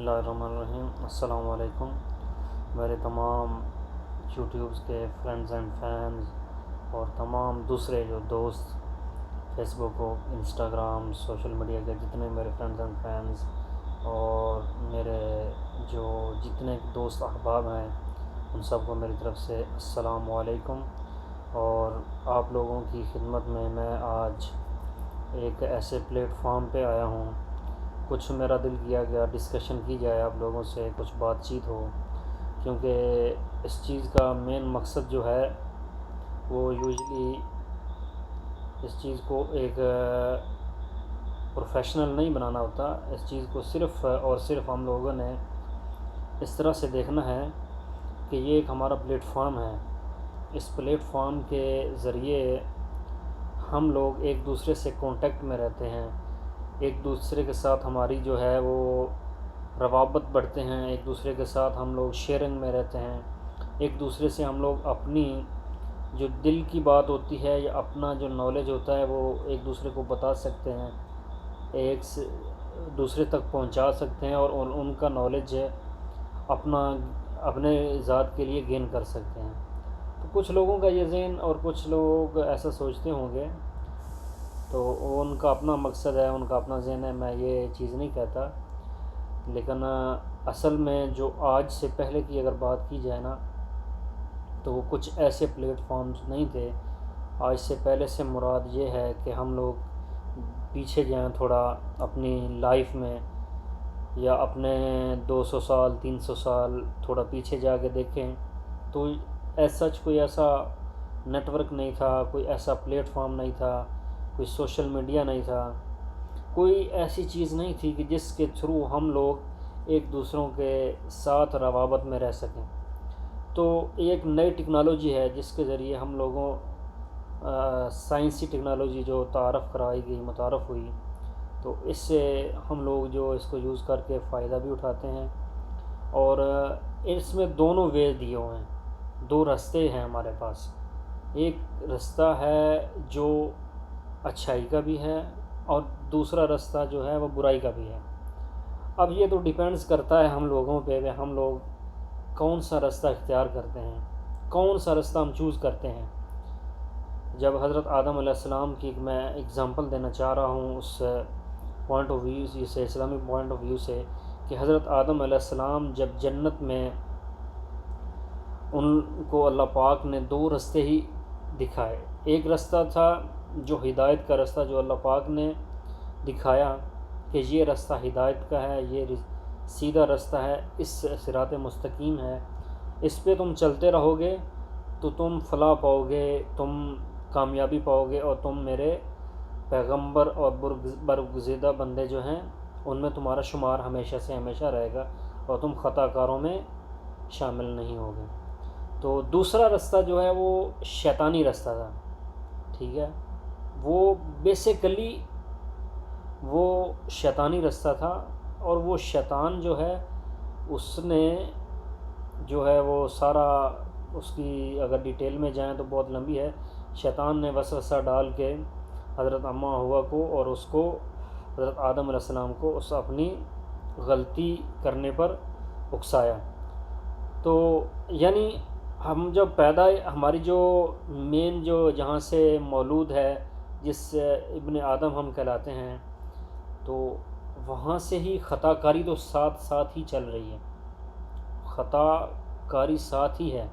اللہ الرحمن الرحیم۔ السلام علیکم میرے تمام یوٹیوبس کے فرینڈز اینڈ فینز اور تمام دوسرے جو دوست فیس بک ہو، انسٹاگرام، سوشل میڈیا کے جتنے میرے فرینڈز اینڈ فینز اور میرے جو جتنے دوست احباب ہیں ان سب کو میری طرف سے السلام علیکم۔ اور آپ لوگوں کی خدمت میں آج ایک ایسے پلیٹ فارم پہ آیا ہوں، کچھ میرا دل کیا گیا ڈسکشن کی جائے، آپ لوگوں سے کچھ بات چیت ہو، کیونکہ اس چیز کا مین مقصد جو ہے وہ یوزلی اس چیز کو ایک پروفیشنل نہیں بنانا ہوتا، اس چیز کو صرف اور صرف ہم لوگوں نے اس طرح سے دیکھنا ہے کہ یہ ایک ہمارا پلیٹ فارم ہے۔ اس پلیٹ فارم کے ذریعے ہم لوگ ایک دوسرے سے کانٹیکٹ میں رہتے ہیں، ایک دوسرے کے ساتھ ہماری جو ہے وہ روابط بڑھتے ہیں، ایک دوسرے کے ساتھ ہم لوگ شیئرنگ میں رہتے ہیں، ایک دوسرے سے ہم لوگ اپنی جو دل کی بات ہوتی ہے یا اپنا جو نالج ہوتا ہے وہ ایک دوسرے کو بتا سکتے ہیں، ایک دوسرے تک پہنچا سکتے ہیں اور ان کا نالج ہے اپنے ذات کے لیے گین کر سکتے ہیں۔ تو کچھ لوگوں کا یہ ذہن اور کچھ لوگ ایسا سوچتے ہوں گے، تو ان کا اپنا مقصد ہے، ان کا اپنا ذہن ہے، میں یہ چیز نہیں کہتا، لیکن اصل میں جو آج سے پہلے کی اگر بات کی جائے نا تو وہ کچھ ایسے پلیٹ فارمز نہیں تھے۔ آج سے پہلے سے مراد یہ ہے کہ ہم لوگ پیچھے جائیں تھوڑا اپنی لائف میں، یا اپنے 200 سال 300 سال تھوڑا پیچھے جا کے دیکھیں تو سچ کوئی ایسا نیٹ ورک نہیں تھا، کوئی ایسا پلیٹ فارم نہیں تھا، کوئی سوشل میڈیا نہیں تھا، کوئی ایسی چیز نہیں تھی کہ جس کے تھرو ہم لوگ ایک دوسروں کے ساتھ روابط میں رہ سکیں۔ تو ایک نئی ٹیکنالوجی ہے جس کے ذریعے ہم لوگوں سائنسی ٹیکنالوجی جو متعارف ہوئی، تو اس سے ہم لوگ جو اس کو یوز کر کے فائدہ بھی اٹھاتے ہیں، اور اس میں دونوں وے دیے ہوئے ہیں، دو رستے ہیں ہمارے پاس۔ ایک رستہ ہے جو اچھائی کا بھی ہے اور دوسرا رستہ جو ہے وہ برائی کا بھی ہے۔ اب یہ تو ڈیپینڈز کرتا ہے ہم لوگوں پہ کہ ہم لوگ کون سا رستہ اختیار کرتے ہیں، کون سا رستہ ہم چوز کرتے ہیں۔ جب حضرت آدم علیہ السلام کی میں اگزامپل دینا چاہ رہا ہوں اس پوائنٹ آف ویو سے، اسلامی پوائنٹ آف ویو سے، کہ حضرت آدم علیہ السلام جب جنت میں ان کو اللہ پاک نے دو رستے ہی دکھائے۔ ایک رستہ تھا جو ہدایت کا رستہ، جو اللہ پاک نے دکھایا کہ یہ رستہ ہدایت کا ہے، یہ سیدھا رستہ ہے، اس صراط مستقیم ہے، اس پہ تم چلتے رہو گے تو تم فلاح پاؤ گے، تم کامیابی پاؤ گے، اور تم میرے پیغمبر اور برگزیدہ بندے جو ہیں ان میں تمہارا شمار ہمیشہ سے ہمیشہ رہے گا اور تم خطا کاروں میں شامل نہیں ہوگے۔ تو دوسرا رستہ جو ہے وہ شیطانی رستہ تھا، ٹھیک ہے، وہ بیسیکلی وہ شیطانی رستہ تھا، اور وہ شیطان جو ہے اس نے جو ہے وہ سارا، اس کی اگر ڈیٹیل میں جائیں تو بہت لمبی ہے۔ شیطان نے وسوسہ ڈال کے حضرت اماں ہوا کو اور اس کو حضرت آدم علیہ السلام کو اس اپنی غلطی کرنے پر اکسایا۔ تو یعنی ہم جب ہماری جو مین جو جہاں سے مولود ہے، جس ابن آدم ہم کہلاتے ہیں، تو وہاں سے ہی خطا کاری تو ساتھ ساتھ ہی چل رہی ہے، خطا کاری ساتھ ہی ہے،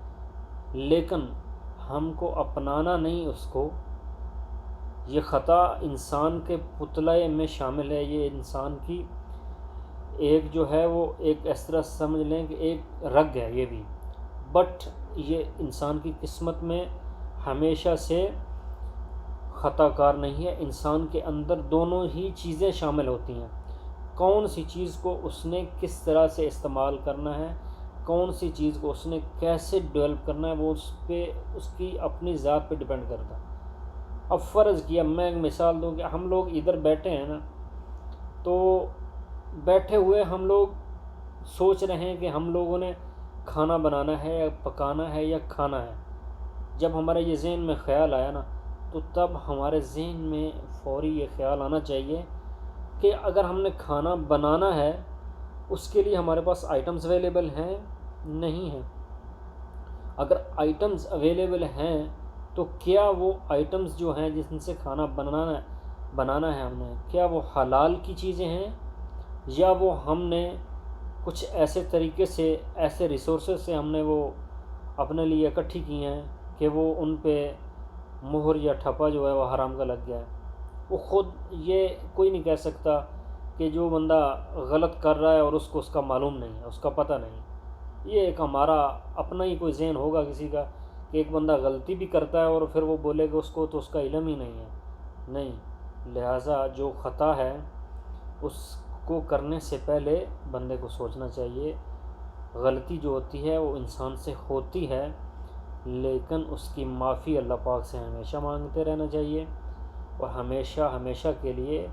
لیکن ہم کو اپنانا نہیں اس کو۔ یہ خطا انسان کے پتلے میں شامل ہے، یہ انسان کی ایک جو ہے وہ ایک اس طرح سمجھ لیں کہ ایک رگ ہے یہ بھی، بٹ یہ انسان کی قسمت میں ہمیشہ سے خطا کار نہیں ہے۔ انسان کے اندر دونوں ہی چیزیں شامل ہوتی ہیں، کون سی چیز کو اس نے کس طرح سے استعمال کرنا ہے، کون سی چیز کو اس نے کیسے ڈیولپ کرنا ہے، وہ اس پہ اس کی اپنی ذات پہ ڈیپینڈ کرتا ہے۔ اب فرض کیا میں ایک مثال دوں کہ ہم لوگ ادھر بیٹھے ہیں نا، تو بیٹھے ہوئے ہم لوگ سوچ رہے ہیں کہ ہم لوگوں نے کھانا بنانا ہے یا پکانا ہے یا کھانا ہے۔ جب ہمارے یہ ذہن میں خیال آیا نا، تو تب ہمارے ذہن میں فوری یہ خیال آنا چاہیے کہ اگر ہم نے کھانا بنانا ہے اس کے لیے ہمارے پاس آئٹمز اویلیبل ہیں؟ نہیں ہیں۔ اگر آئٹمز اویلیبل ہیں تو کیا وہ آئٹمز جو ہیں جن سے کھانا بنانا ہے ہم نے، کیا وہ حلال کی چیزیں ہیں، یا وہ ہم نے کچھ ایسے طریقے سے، ایسے ریسورسز سے ہم نے وہ اپنے لیے اکٹھی کی ہیں کہ وہ ان پہ مہر یا ٹھپا جو ہے وہ حرام کا لگ گیا ہے۔ وہ خود یہ کوئی نہیں کہہ سکتا کہ جو بندہ غلط کر رہا ہے اور اس کو اس کا معلوم نہیں ہے، اس کا پتہ نہیں۔ یہ ایک ہمارا اپنا ہی کوئی ذہن ہوگا کسی کا کہ ایک بندہ غلطی بھی کرتا ہے اور پھر وہ بولے کہ اس کو تو اس کا علم ہی نہیں ہے۔ نہیں، لہٰذا جو خطا ہے اس کو کرنے سے پہلے بندے کو سوچنا چاہیے۔ غلطی جو ہوتی ہے وہ انسان سے ہوتی ہے، لیکن اس کی معافی اللہ پاک سے ہمیشہ مانگتے رہنا چاہیے، اور ہمیشہ ہمیشہ کے لیے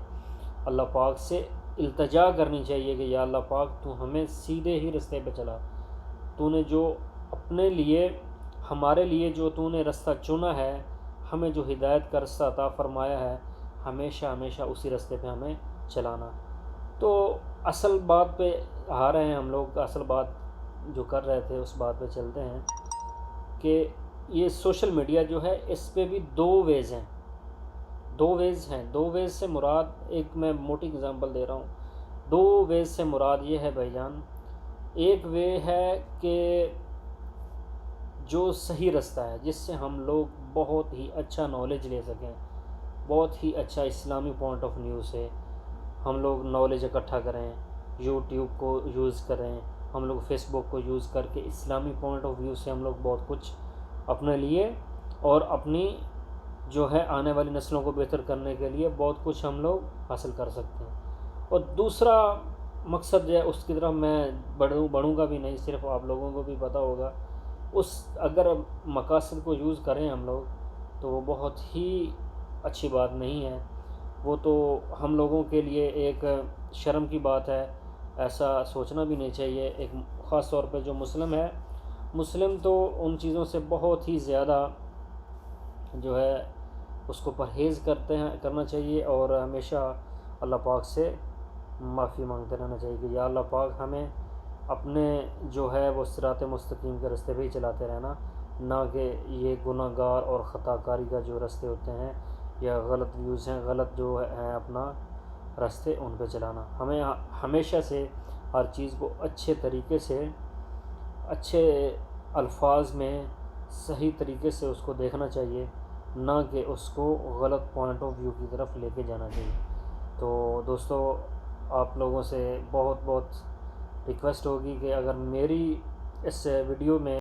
اللہ پاک سے التجا کرنی چاہیے کہ یا اللہ پاک تو ہمیں سیدھے ہی رستے پہ چلا۔ تو نے جو اپنے لیے، ہمارے لیے جو تو نے رستہ چنا ہے، ہمیں جو ہدایت کا رستہ عطا فرمایا ہے، ہمیشہ ہمیشہ اسی رستے پہ ہمیں چلانا۔ تو اصل بات پہ آ رہے ہیں ہم لوگ، اصل بات جو کر رہے تھے اس بات پہ چلتے ہیں کہ یہ سوشل میڈیا جو ہے اس پہ بھی دو ویز ہیں۔ دو ویز سے مراد، ایک میں موٹی اگزامپل دے رہا ہوں، دو ویز سے مراد یہ ہے بھائی جان، ایک وے ہے کہ جو صحیح رستہ ہے جس سے ہم لوگ بہت ہی اچھا نالج لے سکیں، بہت ہی اچھا اسلامی پوائنٹ آف ویو سے ہم لوگ نالج اکٹھا کریں، یوٹیوب کو یوز کریں، ہم لوگ فیس بک کو یوز کر کے اسلامی پوائنٹ آف ویو سے ہم لوگ بہت کچھ اپنے لیے اور اپنی جو ہے آنے والی نسلوں کو بہتر کرنے کے لیے بہت کچھ ہم لوگ حاصل کر سکتے ہیں۔ اور دوسرا مقصد جو ہے اس کی طرف میں بڑھوں گا بھی نہیں، صرف آپ لوگوں کو بھی پتہ ہوگا، اگر مقاصد کو یوز کریں ہم لوگ تو وہ بہت ہی اچھی بات نہیں ہے، وہ تو ہم لوگوں کے لیے ایک شرم کی بات ہے، ایسا سوچنا بھی نہیں چاہیے۔ ایک خاص طور پہ جو مسلم تو ان چیزوں سے بہت ہی زیادہ جو ہے اس کو پرہیز کرنا چاہیے، اور ہمیشہ اللہ پاک سے معافی مانگتے رہنا چاہیے کہ یا اللہ پاک ہمیں اپنے جو ہے وہ صراط مستقیم کے رستے پہ ہی چلاتے رہنا، نہ کہ یہ گناہ گار اور خطا کاری کا جو رستے ہوتے ہیں یا غلط ویوز ہیں، غلط جو ہیں اپنا رستے، ان پہ چلانا۔ ہمیں ہمیشہ سے ہر چیز کو اچھے طریقے سے، اچھے الفاظ میں، صحیح طریقے سے اس کو دیکھنا چاہیے، نہ کہ اس کو غلط پوائنٹ آف ویو کی طرف لے کے جانا چاہیے۔ تو دوستو، آپ لوگوں سے بہت ریکویسٹ ہوگی کہ اگر میری اس ویڈیو میں